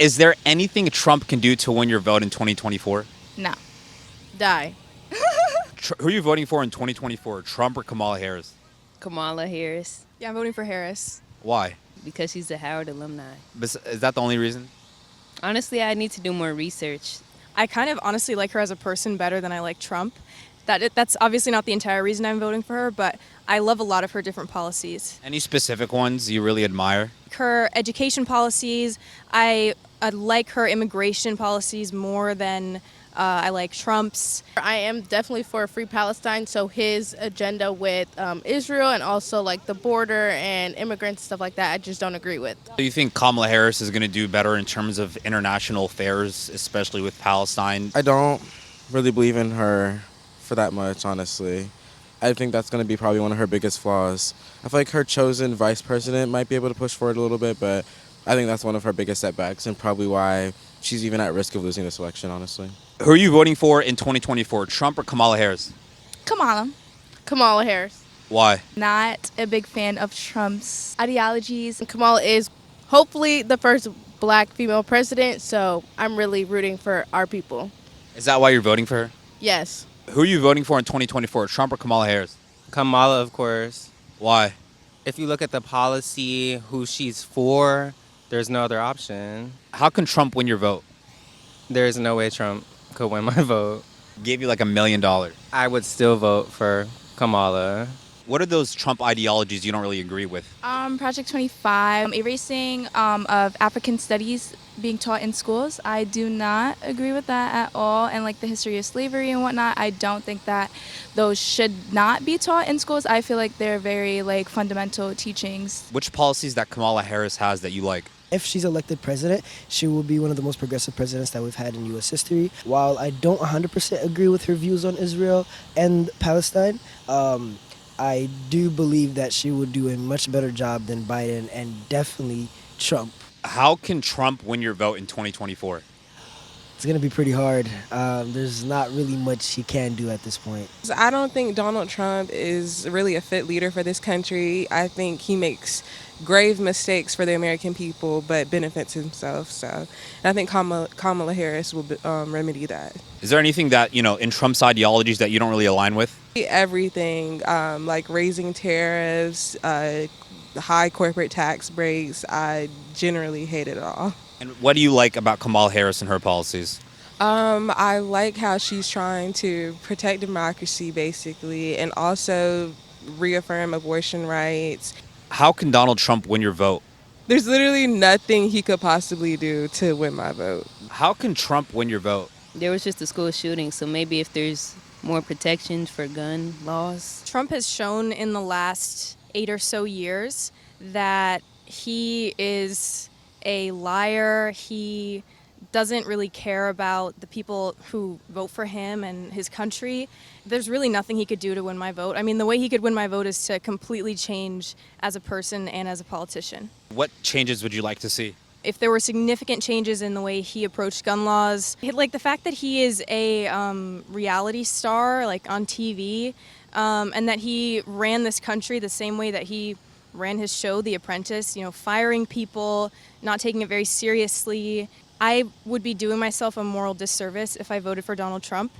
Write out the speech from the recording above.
Is there anything Trump can do to win your vote in 2024? No. Die. Who are you voting for in 2024, Trump or Kamala Harris? Kamala Harris, Yeah, I'm voting for Harris. Why? because she's a Howard alumni. Is that the only reason? Honestly, I need to do more research. I kind of honestly like her as a person better than I like Trump. That's obviously not the entire reason I'm voting for her, but I love a lot of her different policies. Any specific ones you really admire? Her education policies, I like her immigration policies more than I like Trump's. I am definitely for a free Palestine, so his agenda with Israel and also like the border and immigrants and stuff like that, I just don't agree with. Do you think Kamala Harris is going to do better in terms of international affairs, especially with Palestine? I don't really believe in her for that much, honestly. I think that's going to be probably one of her biggest flaws. I feel like her chosen vice president might be able to push forward a little bit, but I think that's one of her biggest setbacks and probably why she's even at risk of losing this election, honestly. Who are you voting for in 2024, Trump or Kamala Harris? Kamala. Kamala Harris. Why? Not a big fan of Trump's ideologies. Kamala is hopefully the first black female president, so I'm really rooting for our people. Is that why you're voting for her? Yes. Who are you voting for in 2024, Trump or Kamala Harris? Kamala, of course. Why? If you look at the policy, who she's for, there's no other option. How can Trump win your vote? There's no way Trump could win my vote. Gave you like $1 million. I would still vote for Kamala. What are those Trump ideologies you don't really agree with? Project 25, erasing of African studies being taught in schools. I do not agree with that at all. And like the history of slavery and whatnot, I don't think that those should not be taught in schools. I feel like they're very like fundamental teachings. Which policies that Kamala Harris has that you like? If she's elected president, she will be one of the most progressive presidents that we've had in U.S. history. While I don't 100% agree with her views on Israel and Palestine, I do believe that she would do a much better job than Biden and definitely Trump. How can Trump win your vote in 2024? It's going to be pretty hard. There's not really much he can do at this point. I don't think Donald Trump is really a fit leader for this country. I think he makes grave mistakes for the American people, but benefits himself. So I think Kamala Harris will remedy that. Is there anything that, in Trump's ideologies that you don't really align with? Everything, like raising tariffs, high corporate tax breaks, I generally hate it all. And what do you like about Kamala Harris and her policies? I like how she's trying to protect democracy, basically, and also reaffirm abortion rights. How can Donald Trump win your vote? There's literally nothing he could possibly do to win my vote. How can Trump win your vote? There was just a school shooting, so maybe if there's more protections for gun laws. Trump has shown in the last 8 or so years that he is a liar. He doesn't really care about the people who vote for him and his country. There's really nothing he could do to win my vote. I mean, the way he could win my vote is to completely change as a person and as a politician. What changes would you like to see? If there were significant changes in the way he approached gun laws, like the fact that he is a reality star, like on TV, and that he ran this country the same way that he ran his show, The Apprentice, firing people, not taking it very seriously. I would be doing myself a moral disservice if I voted for Donald Trump.